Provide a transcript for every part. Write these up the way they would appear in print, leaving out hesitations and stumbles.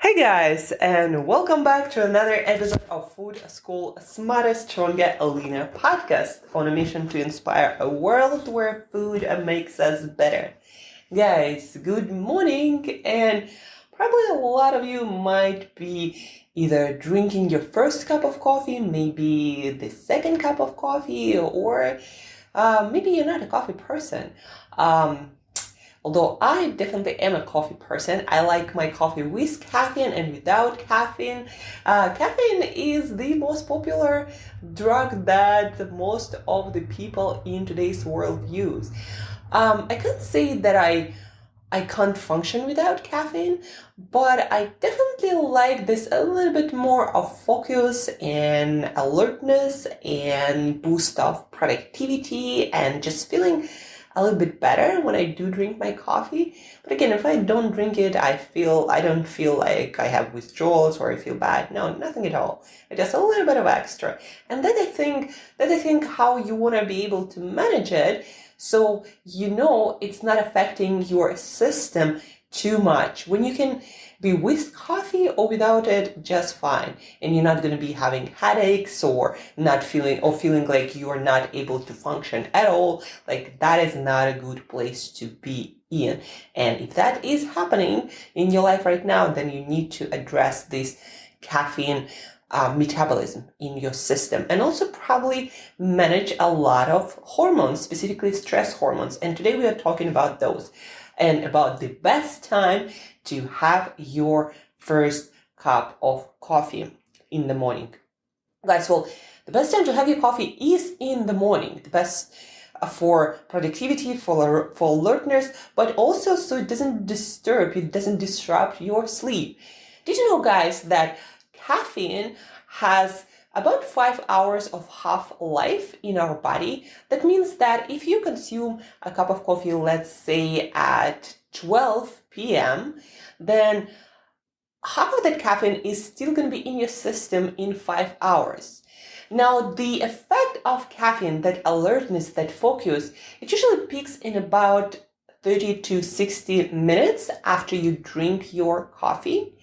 Hey guys, and welcome back to another episode of Food School Smarter, Stronger, Leaner podcast on a mission to inspire a world where food makes us better. Guys, good morning, and probably a lot of you might be either drinking your first cup of coffee, maybe the second cup of coffee, or maybe you're not a coffee person. Although I definitely am a coffee person, I like my coffee with caffeine and without caffeine. Caffeine is the most popular drug that most of the people in today's world use. I can't say that I can't function without caffeine, but I definitely like this a little bit more of focus and alertness and boost of productivity and just feeling a little bit better when I do drink my coffee. But again, if I don't drink it, I don't feel like I have withdrawals or I feel bad. No, nothing at all. Just a little bit of extra. And I think how you want to be able to manage it so you know it's not affecting your system too much. When you can be with coffee or without it, just fine. And you're not going to be having headaches or feeling like you're not able to function at all. Like that is not a good place to be in. And if that is happening in your life right now, then you need to address this caffeine metabolism in your system, and also probably manage a lot of hormones, specifically stress hormones. And today we are talking about those and about the best time to have your first cup of coffee in the morning. Guys, well, the best time to have your coffee is in the morning. The best for productivity, for alertness, but also so it doesn't disrupt your sleep. Did you know, guys, that caffeine has about 5 hours of half-life in our body? That means that if you consume a cup of coffee, let's say at 12 p.m., then half of that caffeine is still going to be in your system in 5 hours. Now, the effect of caffeine, that alertness, that focus, it usually peaks in about 30 to 60 minutes after you drink your coffee.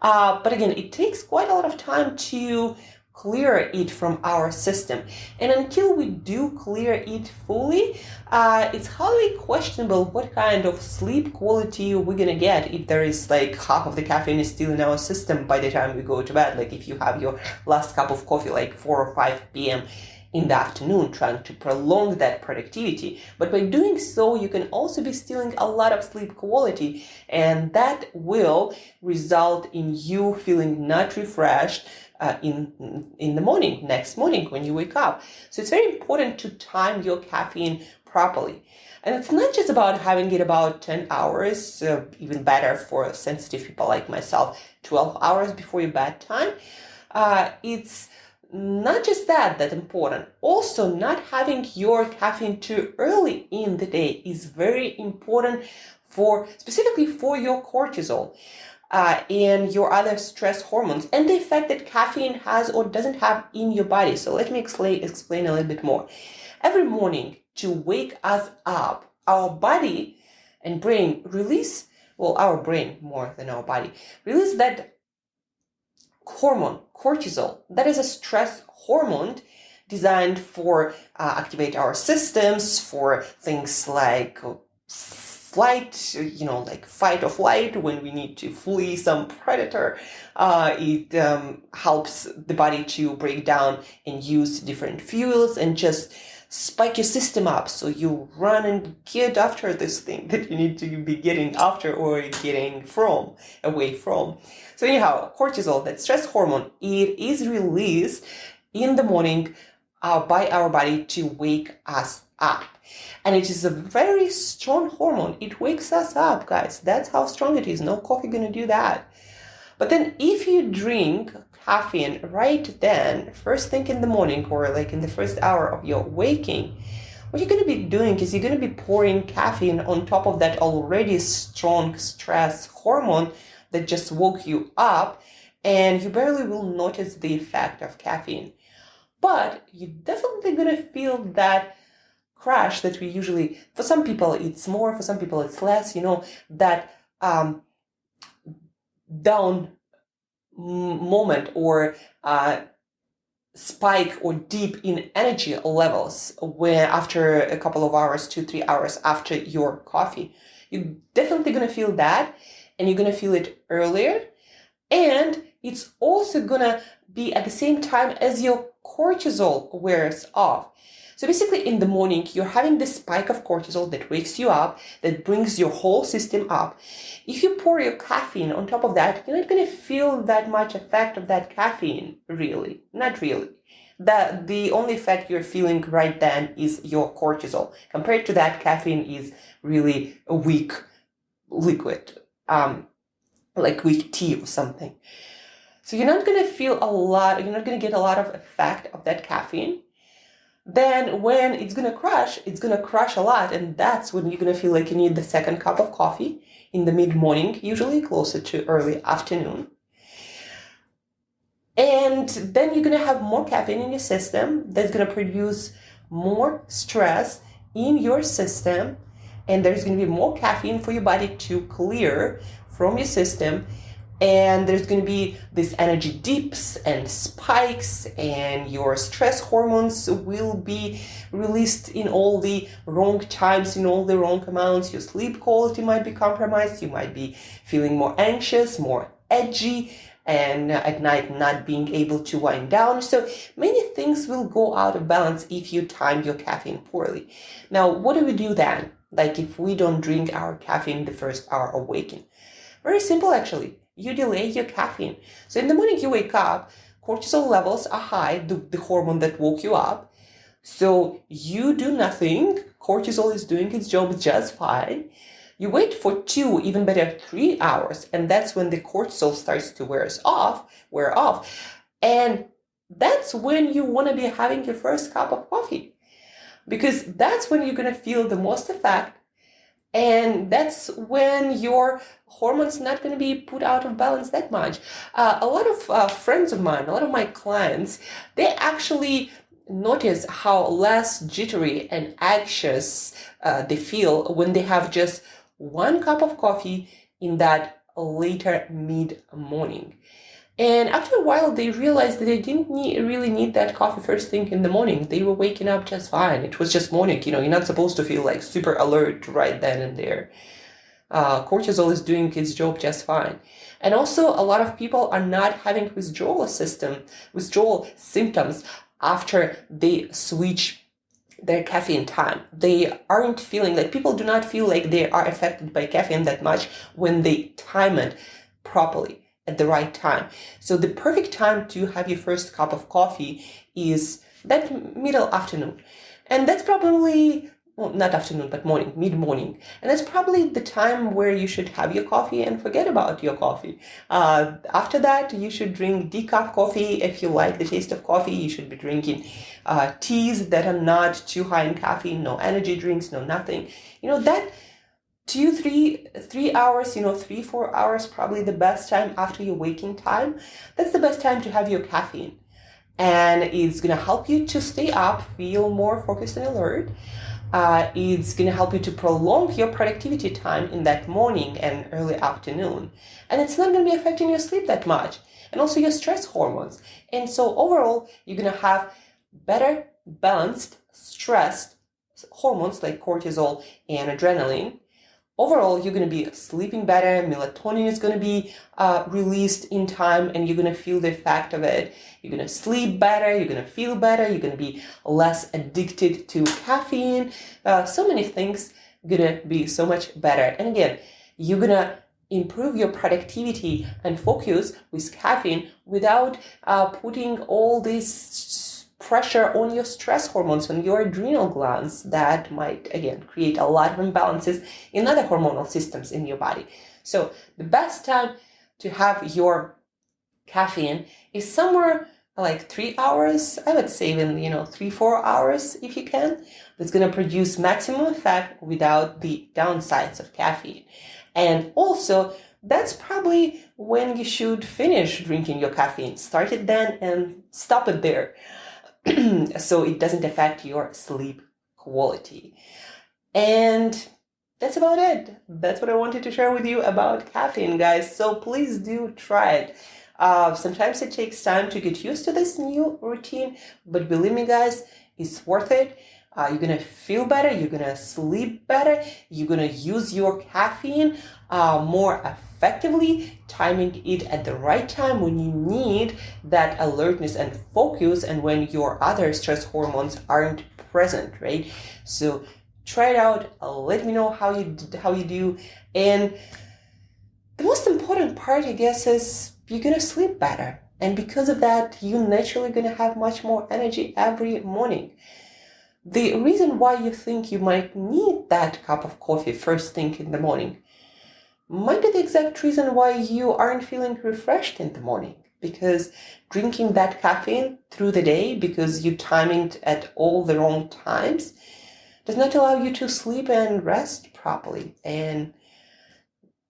But again, it takes quite a lot of time to clear it from our system. And until we do clear it fully, it's highly questionable what kind of sleep quality we're gonna get if there is like half of the caffeine is still in our system by the time we go to bed. Like if you have your last cup of coffee like 4 or 5 p.m. in the afternoon, trying to prolong that productivity. But by doing so, you can also be stealing a lot of sleep quality, and that will result in you feeling not refreshed in the next morning when you wake up. So it's very important to time your caffeine properly. And it's not just about having it about 10 hours, even better for sensitive people like myself, 12 hours before your bedtime. It's not just that important. Also, not having your caffeine too early in the day is very important specifically for your cortisol and your other stress hormones and the effect that caffeine has or doesn't have in your body. So let me explain a little bit more. Every morning to wake us up, our body and brain release, our brain more than our body, release that hormone, cortisol. That is a stress hormone designed for activate our systems for things like flight, like fight or flight when we need to flee some predator. It helps the body to break down and use different fuels and just spike your system up so you run and get after this thing that you need to be getting after or getting away from. So anyhow, cortisol, that stress hormone, it is released in the morning by our body to wake us up. And it is a very strong hormone. It wakes us up, guys. That's how strong it is. No coffee gonna do that. But then if you drink caffeine right then, first thing in the morning or like in the first hour of your waking, what you're going to be doing is you're going to be pouring caffeine on top of that already strong stress hormone that just woke you up, and you barely will notice the effect of caffeine. But you're definitely going to feel that crash that we usually, for some people it's more, for some people it's less, that down moment or spike or dip in energy levels when after a couple of hours, 2-3 hours after your coffee. You're definitely going to feel that, and you're going to feel it earlier, and it's also going to be at the same time as your cortisol wears off. So basically in the morning, you're having this spike of cortisol that wakes you up, that brings your whole system up. If you pour your caffeine on top of that, you're not going to feel that much effect of that caffeine, really. Not really. The only effect you're feeling right then is your cortisol. Compared to that, caffeine is really a weak liquid, like weak tea or something. So you're not going to feel you're not going to get a lot of effect of that caffeine. Then when it's going to crush a lot, and that's when you're going to feel like you need the second cup of coffee in the mid-morning, usually closer to early afternoon. And then you're going to have more caffeine in your system that's going to produce more stress in your system, and there's going to be more caffeine for your body to clear from your system. And there's going to be this energy dips and spikes, and your stress hormones will be released in all the wrong times, in all the wrong amounts. Your sleep quality might be compromised. You might be feeling more anxious, more edgy, and at night not being able to wind down. So many things will go out of balance if you time your caffeine poorly. Now, what do we do then? Like if we don't drink our caffeine the first hour of waking? Very simple, actually. You delay your caffeine. So in the morning you wake up, cortisol levels are high, the hormone that woke you up. So you do nothing. Cortisol is doing its job just fine. You wait for 2, even better 3 hours, and that's when the cortisol starts to wear off. And that's when you want to be having your first cup of coffee, because that's when you're going to feel the most effect. And that's when your hormones not going to be put out of balance that much. A lot of friends of mine, a lot of my clients, they actually notice how less jittery and anxious they feel when they have just 1 cup of coffee in that later mid-morning. And after a while, they realized that they didn't really need that coffee first thing in the morning. They were waking up just fine. It was just morning. You're not supposed to feel like super alert right then and there. Cortisol is doing its job just fine. And also, a lot of people are not having withdrawal symptoms after they switch their caffeine time. They aren't feeling like, people do not feel like they are affected by caffeine that much when they time it properly at the right time. So the perfect time to have your first cup of coffee is that middle afternoon. And that's probably, well, not afternoon, but morning, mid-morning. And that's probably the time where you should have your coffee and forget about your coffee. After that, you should drink decaf coffee. If you like the taste of coffee, you should be drinking teas that are not too high in caffeine, no energy drinks, no nothing. That 3 hours, 3-4 hours, probably the best time after your waking time. That's the best time to have your caffeine. And it's going to help you to stay up, feel more focused and alert. It's going to help you to prolong your productivity time in that morning and early afternoon. And it's not going to be affecting your sleep that much. And also your stress hormones. And so overall, you're going to have better balanced stress hormones like cortisol and adrenaline. Overall, you're going to be sleeping better, melatonin is going to be released in time, and you're going to feel the effect of it. You're going to sleep better, you're going to feel better, you're going to be less addicted to caffeine. So many things are going to be so much better. And again, you're going to improve your productivity and focus with caffeine without putting all this pressure on your stress hormones, on your adrenal glands that might, again, create a lot of imbalances in other hormonal systems in your body. So the best time to have your caffeine is somewhere like 3 hours. I would say even, 3-4 hours if you can. That's going to produce maximum effect without the downsides of caffeine. And also, that's probably when you should finish drinking your caffeine. Start it then and stop it there. So it doesn't affect your sleep quality. And that's about it. That's what I wanted to share with you about caffeine, guys. So please do try it. Sometimes it takes time to get used to this new routine, but believe me, guys, it's worth it. You're gonna feel better, you're gonna sleep better, you're gonna use your caffeine more effectively, timing it at the right time when you need that alertness and focus and when your other stress hormones aren't present, right? So try it out. Let me know how you do. And the most important part, I guess, is you're gonna sleep better. And because of that, you're naturally gonna have much more energy every morning. The reason why you think you might need that cup of coffee first thing in the morning might be the exact reason why you aren't feeling refreshed in the morning. Because drinking that caffeine through the day, because you timing it at all the wrong times, does not allow you to sleep and rest properly. And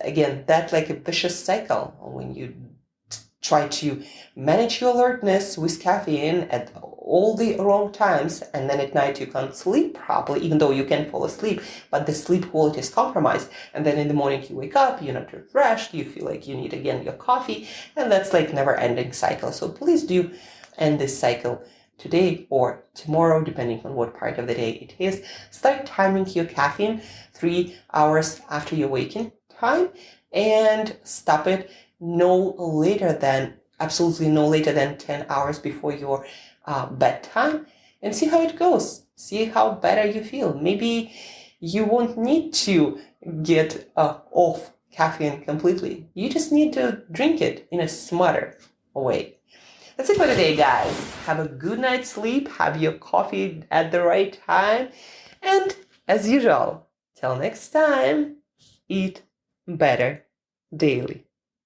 again, that's like a vicious cycle when you try to manage your alertness with caffeine at all the wrong times, and then at night you can't sleep properly, even though you can fall asleep, but the sleep quality is compromised. And then in the morning you wake up, you're not refreshed, you feel like you need again your coffee, and that's like never-ending cycle. So please do end this cycle today or tomorrow, depending on what part of the day it is. Start timing your caffeine 3 hours after your waking time and stop it absolutely no later than 10 hours before your bedtime, and see how it goes. See how better you feel. Maybe you won't need to get off caffeine completely. You just need to drink it in a smarter way. That's it for today, guys. Have a good night's sleep. Have your coffee at the right time. And as usual, till next time, eat better daily.